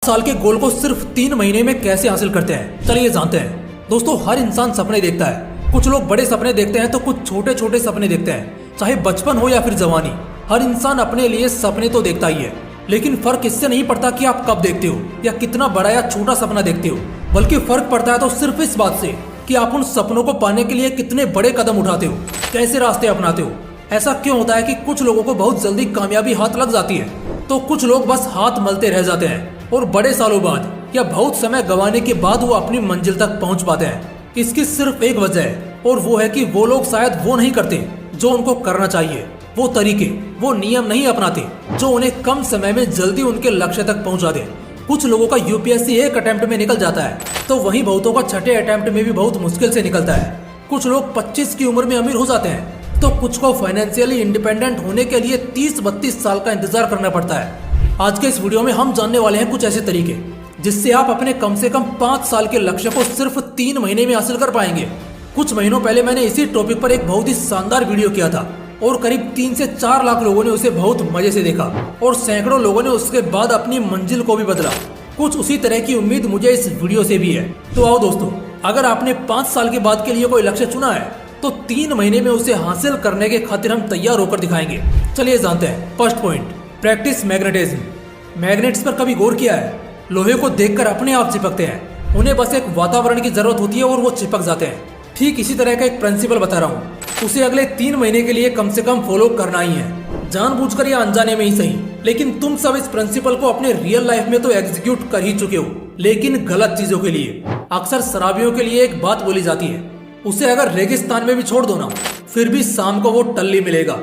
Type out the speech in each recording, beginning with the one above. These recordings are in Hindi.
साल के गोल को सिर्फ 3 महीने में कैसे हासिल करते हैं, चलिए जानते हैं। दोस्तों, हर इंसान सपने देखता है। कुछ लोग बड़े सपने देखते हैं तो कुछ छोटे छोटे सपने देखते हैं, चाहे बचपन हो या फिर जवानी। हर इंसान अपने लिए सपने तो देखता ही है, लेकिन फर्क इससे नहीं पड़ता कि आप कब देखते हो या कितना बड़ा या छोटा सपना देखते हो, बल्कि फर्क पड़ता है तो सिर्फ इस बात से कि आप उन सपनों को पाने के लिए कितने बड़े कदम उठाते हो, कैसे रास्ते अपनाते हो। ऐसा क्यों होता है कि कुछ लोगों को बहुत जल्दी कामयाबी हाथ लग जाती है तो कुछ लोग बस हाथ मलते रह जाते हैं और बड़े सालों बाद या बहुत समय गंवाने के बाद वो अपनी मंजिल तक पहुंच पाते हैं। इसकी सिर्फ एक वजह है और वो है कि वो लोग शायद वो नहीं करते जो उनको करना चाहिए, वो तरीके, वो नियम नहीं अपनाते जो उन्हें कम समय में जल्दी उनके लक्ष्य तक पहुंचा दे। कुछ लोगों का यूपीएससी एक अटेम्प्ट में निकल जाता है तो वहीं बहुतों का छठे अटेम्प्ट में भी बहुत मुश्किल से निकलता है। कुछ लोग 25 की उम्र में अमीर हो जाते हैं तो कुछ को फाइनेंशियली इंडिपेंडेंट होने के लिए 30-32 साल का इंतजार करना पड़ता है। आज के इस वीडियो में हम जानने वाले हैं कुछ ऐसे तरीके जिससे आप अपने कम से कम 5 साल के लक्ष्य को सिर्फ 3 महीने में हासिल कर पाएंगे। कुछ महीनों पहले मैंने इसी टॉपिक पर एक बहुत ही शानदार वीडियो किया था और करीब 3 से 4 लाख लोगों ने उसे बहुत मजे से देखा और सैकड़ों लोगों ने उसके बाद अपनी मंजिल को भी बदला। कुछ उसी तरह की उम्मीद मुझे इस वीडियो से भी है। तो आओ दोस्तों, अगर आपने 5 साल के बाद के लिए कोई लक्ष्य चुना है तो 3 महीने में उसे हासिल करने के खातिर हम तैयार होकर दिखाएंगे। चलिए जानते हैं। First point, practice magnetism. Magnets पर कभी गौर किया है? लोहे को देखकर अपने आप चिपकते हैं, उन्हें बस एक वातावरण की जरूरत होती है और वो चिपक जाते हैं। ठीक इसी तरह का एक प्रिंसिपल बता रहा हूँ, उसे अगले 3 महीने के लिए कम से कम फॉलो करना ही है, जानबूझकर या अनजाने में ही सही। लेकिन तुम सब इस प्रिंसिपल को अपने रियल लाइफ में तो एग्जीक्यूट कर ही चुके हो, लेकिन गलत चीजों के लिए। अक्सर शराबियों के लिए एक बात बोली जाती है, उसे अगर रेगिस्तान में भी छोड़ दो ना, फिर भी शाम को वो टल्ली मिलेगा।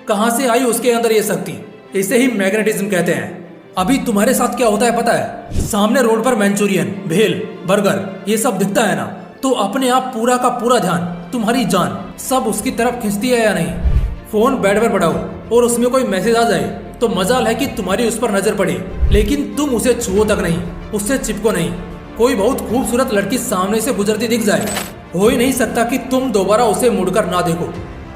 कहाँ से आई उसके अंदर ये शक्ति? इसे ही मैग्नेटिज्म कहते हैं। अभी तुम्हारे साथ क्या होता है पता है? सामने रोड पर मंचूरियन, भेल, बर्गर ये सब दिखता है ना, तो अपने आप पूरा का पूरा ध्यान, तुम्हारी जान सब उसकी तरफ खींचती है या नहीं? फोन बेड पर पड़ा हो और उसमें कोई मैसेज आ जाए तो मजाल है कि तुम्हारी उस पर नजर पड़े, लेकिन तुम उसे छुओ तक नहीं, उससे चिपको नहीं। कोई बहुत खूबसूरत लड़की सामने से गुजरती दिख जाए, हो ही नहीं सकता कि तुम दोबारा उसे मुड़कर ना देखो।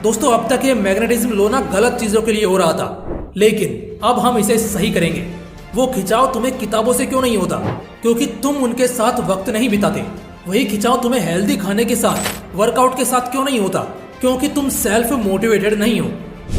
दोस्तों, अब तक ये मैग्नेटिज्म लो ना गलत चीजों के लिए हो रहा था, लेकिन अब हम इसे सही करेंगे। वो खिंचाव तुम्हें किताबों से क्यों नहीं होता? क्योंकि तुम उनके साथ वक्त नहीं बिताते। वही खिंचाव तुम्हें हेल्दी खाने के साथ, वर्कआउट के साथ क्यों नहीं होता? क्योंकि तुम सेल्फ मोटिवेटेड नहीं हो।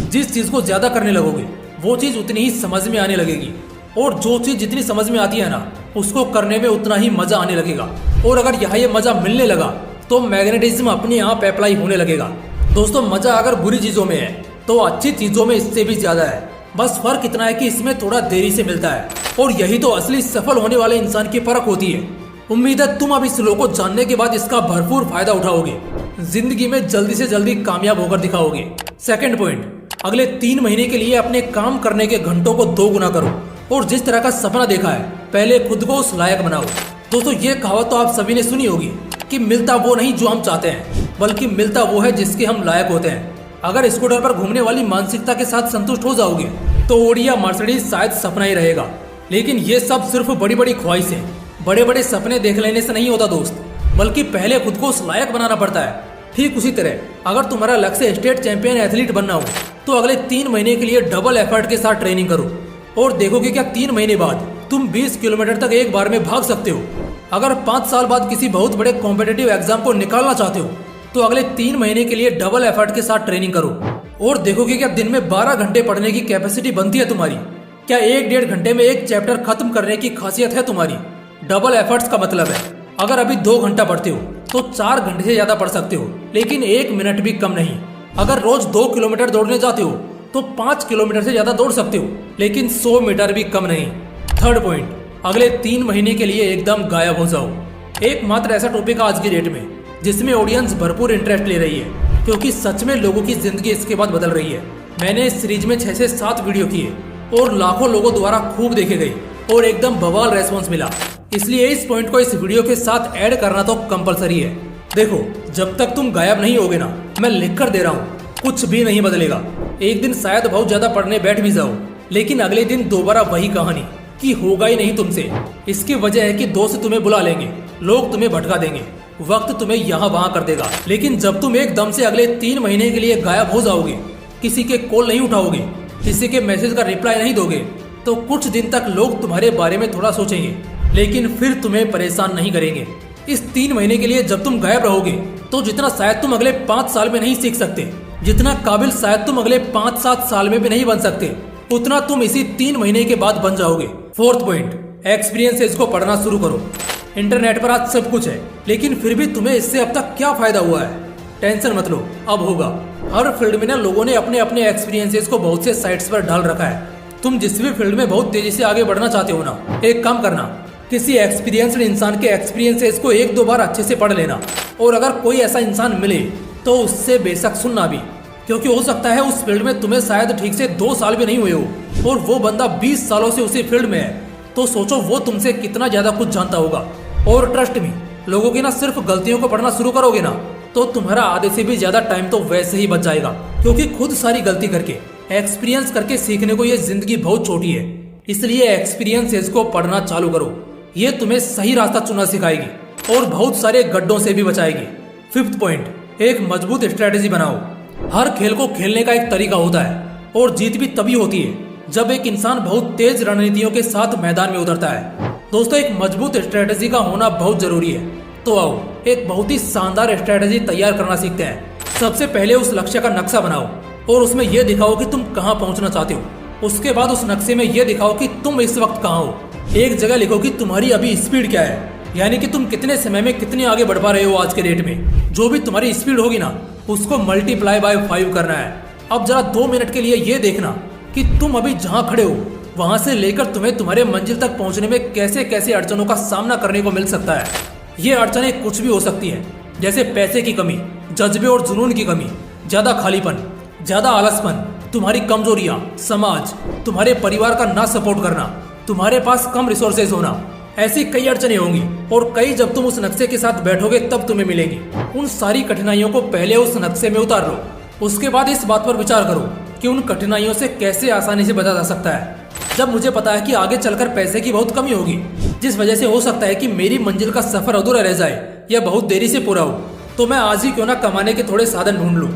जिस चीज को ज्यादा करने लगोगे वो चीज उतनी ही समझ में आने लगेगी, और जो चीज जितनी समझ में आती है ना, उसको करने में उतना ही मजा आने लगेगा। और अगर यहाँ ये मजा मिलने लगा तो मैग्नेटिज्म अपने आप अप्लाई होने लगेगा। दोस्तों, मजा अगर बुरी चीजों में है तो अच्छी चीजों में इससे भी ज्यादा है। बस फर्क इतना है कि इसमें थोड़ा देरी से मिलता है, और यही तो असली सफल होने वाले इंसान की परख होती है। उम्मीद है तुम अब इस लो को जानने के बाद इसका भरपूर फायदा उठाओगे, जिंदगी में जल्दी से जल्दी कामयाब होकर दिखाओगे। सेकंड पॉइंट, अगले 3 महीने के लिए अपने काम करने के घंटों को 2 गुना करो और जिस तरह का सपना देखा है पहले खुद को उस लायक बनाओ। दोस्तों, ये कहावत तो आप सभी ने सुनी होगी कि मिलता वो नहीं जो हम चाहते हैं, बल्कि मिलता वो है जिसके हम लायक होते हैं। अगर स्कूटर पर घूमने वाली मानसिकता के साथ संतुष्ट हो जाओगे तो ऑडी या मर्सिडीज शायद सपना ही रहेगा। लेकिन ये सब सिर्फ बड़ी बड़ी ख्वाहिशें, बड़े बड़े सपने देख लेने से नहीं होता दोस्त, बल्कि पहले खुद को उस लायक बनाना पड़ता है। ठीक उसी तरह अगर तुम्हारा लक्ष्य स्टेट चैंपियन एथलीट बनना हो तो अगले 3 महीने के लिए डबल एफर्ट के साथ ट्रेनिंग करो और देखोगे क्या 3 महीने बाद तुम 20 किलोमीटर तक एक बार में भाग सकते हो। अगर 5 साल बाद किसी बहुत बड़े कॉम्पिटिटिव एग्जाम को निकालना चाहते हो तो अगले 3 महीने के लिए डबल एफर्ट के साथ ट्रेनिंग करो और देखोगे क्या दिन में 12 घंटे पढ़ने की कैपेसिटी बनती है तुम्हारी। क्या 1-1.5 घंटे में एक चैप्टर खत्म करने की खासियत है तुम्हारी। डबल एफर्ट्स का मतलब है अगर अभी 2 घंटा पढ़ते हो तो 4 घंटे से ज्यादा पढ़ सकते हो, लेकिन 1 मिनट भी कम नहीं। अगर रोज 2 किलोमीटर दौड़ने जाते हो तो 5 किलोमीटर से ज्यादा दौड़ सकते हो, लेकिन 100 मीटर भी कम नहीं। थर्ड पॉइंट, अगले 3 महीने के लिए एकदम गायब हो जाओ। एकमात्र ऐसा टॉपिक आज की डेट में जिसमें ऑडियंस भरपूर इंटरेस्ट ले रही है, क्योंकि सच में लोगों की जिंदगी इसके बाद बदल रही है। मैंने इस सीरीज में 6 से 7 वीडियो किए और लाखों लोगों द्वारा खूब देखे गए और एकदम बवाल रेस्पॉन्स मिला, इसलिए इस पॉइंट को इस वीडियो के साथ ऐड करना तो कंपलसरी है। देखो, जब तक तुम गायब नहीं होगे ना, मैं लिख कर दे रहा हूँ, कुछ भी नहीं बदलेगा। एक दिन शायद बहुत ज्यादा पढ़ने बैठ भी जाओ, लेकिन अगले दिन दोबारा वही कहानी कि होगा ही नहीं तुमसे। इसकी वजह है कि दोस्त तुम्हें बुला लेंगे, लोग तुम्हें भटका देंगे, वक्त तुम्हें यहाँ वहाँ कर देगा। लेकिन जब तुम एकदम से अगले 3 महीने के लिए गायब हो जाओगे, किसी के कॉल नहीं उठाओगे, किसी के मैसेज का रिप्लाई नहीं दोगे, तो कुछ दिन तक लोग तुम्हारे बारे में थोड़ा सोचेंगे, लेकिन फिर तुम्हें परेशान नहीं करेंगे। इस 3 महीने के लिए जब तुम गायब रहोगे तो जितना शायद तुम अगले 5 साल में नहीं सीख सकते, जितना काबिल शायद तुम अगले 5-7 साल में भी नहीं बन सकते, उतना तुम इसी 3 महीने के बाद बन जाओगे। 4th पॉइंट, एक्सपीरियंसेस को पढ़ना शुरू करो। इंटरनेट पर आज सब कुछ है, लेकिन फिर भी तुम्हें इससे अब तक क्या फायदा हुआ है? टेंशन मत लो, अब होगा। हर फील्ड में ना लोगों ने अपने अपने एक्सपीरियंसेस को बहुत से साइट्स पर डाल रखा है। तुम जिस भी फील्ड में बहुत तेजी से आगे बढ़ना चाहते हो ना, एक काम करना, किसी एक्सपीरियंस्ड इंसान के एक्सपीरियंसेस को 1-2 बार अच्छे से पढ़ लेना। और अगर कोई ऐसा इंसान मिले तो उससे बेशक सुनना भी, क्योंकि हो सकता है उस फील्ड में तुम्हें शायद ठीक से 2 साल भी नहीं हुए हो और वो बंदा 20 सालों से उसी फील्ड में है। तो सोचो वो तुमसे कितना ज्यादा कुछ जानता होगा। और ट्रस्ट मी, लोगों की ना सिर्फ गलतियों को पढ़ना शुरू करोगे ना तो तुम्हारा आधे से भी ज्यादा टाइम तो वैसे ही बच जाएगा, क्योंकि खुद सारी गलती करके एक्सपीरियंस करके सीखने को ये जिंदगी बहुत छोटी है। इसलिए एक्सपीरियंसेस को पढ़ना चालू करो, ये तुम्हें सही रास्ता चुनना सिखाएगी और बहुत सारे गड्ढों से भी बचाएगी। 5th पॉइंट, एक मजबूत स्ट्रेटेजी बनाओ। हर खेल को खेलने का एक तरीका होता है और जीत भी तभी होती है जब एक इंसान बहुत तेज रणनीतियों के साथ मैदान में उतरता है। दोस्तों, एक मजबूत स्ट्रेटेजी का होना बहुत जरूरी है। तो आओ एक बहुत ही शानदार स्ट्रेटेजी तैयार करना सीखते हैं। सबसे पहले उस लक्ष्य का नक्शा बनाओ और उसमें यह दिखाओ कि तुम कहां पहुंचना चाहते हो। उसके बाद उस नक्शे में यह दिखाओ कि तुम इस वक्त कहां हो। एक जगह लिखो कि तुम्हारी अभी स्पीड क्या है, यानी कि तुम कितने समय में कितने आगे बढ़ पा रहे हो आज के डेट में। जो भी तुम्हारी स्पीड होगी ना, उसको मल्टीप्लाई बाय 5 करना है। अब जरा 2 मिनट के लिए ये देखना कि तुम अभी जहाँ खड़े हो वहां से लेकर तुम्हें तुम्हारे मंजिल तक पहुंचने में कैसे कैसे अड़चनों का सामना करने को मिल सकता है। ये अड़चनें कुछ भी हो सकती है, जैसे पैसे की कमी, जज्बे और जुनून की कमी, ज्यादा खालीपन, ज्यादा आलसपन, तुम्हारी कमजोरियां, समाज, तुम्हारे परिवार का ना सपोर्ट करना, तुम्हारे पास कम रिसोर्सेज होना। ऐसी कई अड़चनें होंगी और कई जब तुम उस नक्शे के साथ बैठोगे तब तुम्हें मिलेंगी। उन सारी कठिनाइयों को पहले उस नक्शे में उतार लो। उसके बाद इस बात पर विचार करो कि उन कठिनाइयों से कैसे आसानी से बचा जा सकता है। जब मुझे पता है कि आगे चलकर पैसे की बहुत कमी होगी, जिस वजह से हो सकता है कि मेरी मंजिल का सफर अधूरा रह जाए या बहुत देरी से पूरा हो, तो मैं आज ही क्यों ना कमाने के थोड़े साधन ढूंढ लूं।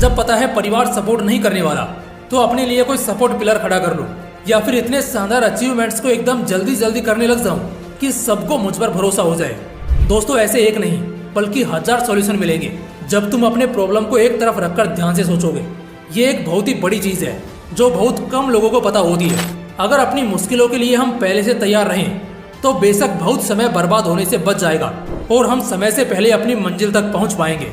जब पता है परिवार सपोर्ट नहीं करने वाला, तो अपने लिए कोई सपोर्ट पिलर खड़ा कर लूं, या फिर इतने शानदार अचीवमेंट्स को एकदम जल्दी जल्दी करने लग जाऊं कि सबको मुझ पर भरोसा हो जाए। दोस्तों, ऐसे एक नहीं बल्कि 1000 सॉल्यूशन मिलेंगे जब तुम अपने प्रॉब्लम को एक तरफ रखकर ध्यान से सोचोगे। ये एक बहुत ही बड़ी चीज है जो बहुत कम लोगों को पता होती है। अगर अपनी मुश्किलों के लिए हम पहले से तैयार रहें तो बेशक बहुत समय बर्बाद होने से बच जाएगा और हम समय से पहले अपनी मंजिल तक पहुंच पाएंगे।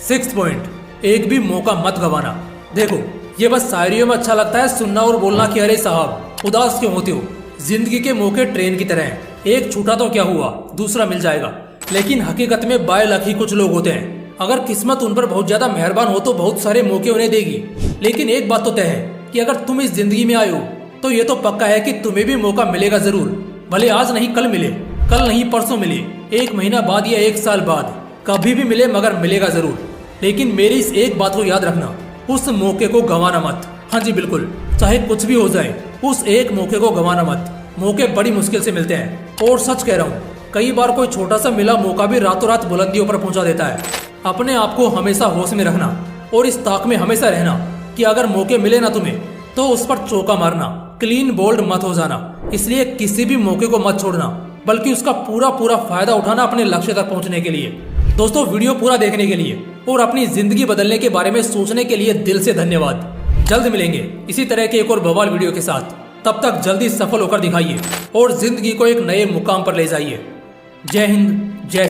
6th पॉइंट, एक भी मौका मत गंवाना। देखो, ये बस शायरियों में अच्छा लगता है सुनना और बोलना कि अरे साहब उदास क्यों होते हो, जिंदगी के मौके ट्रेन की तरह हैं, एक छूटा तो क्या हुआ, दूसरा मिल जाएगा। लेकिन हकीकत में बाय लक ही कुछ लोग होते हैं। अगर किस्मत उन पर बहुत ज्यादा मेहरबान हो तो बहुत सारे मौके उन्हें देगी। लेकिन एक बात तो तय है कि अगर तुम इस जिंदगी में आए हो तो ये तो पक्का है कि तुम्हें भी मौका मिलेगा जरूर। भले आज नहीं कल मिले, कल नहीं परसों मिले, 1 महीना बाद या 1 साल बाद, कभी भी मिले मगर मिलेगा जरूर। लेकिन मेरी इस एक बात को याद रखना, उस मौके को गंवाना मत। हाँ जी बिल्कुल, चाहे कुछ भी हो जाए, उस एक मौके को गंवाना मत। मौके बड़ी मुश्किल से मिलते हैं और सच कह रहा हूँ, कई बार कोई छोटा सा मिला मौका भी रातों रात बुलंदियों पर पहुंचा देता है। अपने आप को हमेशा होश में रखना और इस ताक में हमेशा रहना कि अगर मौके मिले ना तुम्हें तो उस पर चौका मारना, क्लीन बोल्ड मत हो जाना। इसलिए किसी भी मौके को मत छोड़ना, बल्कि उसका पूरा पूरा फायदा उठाना अपने लक्ष्य तक पहुंचने के लिए। दोस्तों, वीडियो पूरा देखने के लिए और अपनी जिंदगी बदलने के बारे में सोचने के लिए दिल से धन्यवाद। जल्द मिलेंगे इसी तरह के एक और बवाल वीडियो के साथ। तब तक जल्दी सफल होकर दिखाइए और जिंदगी को एक नए मुकाम पर ले जाइए। जय हिंद, जय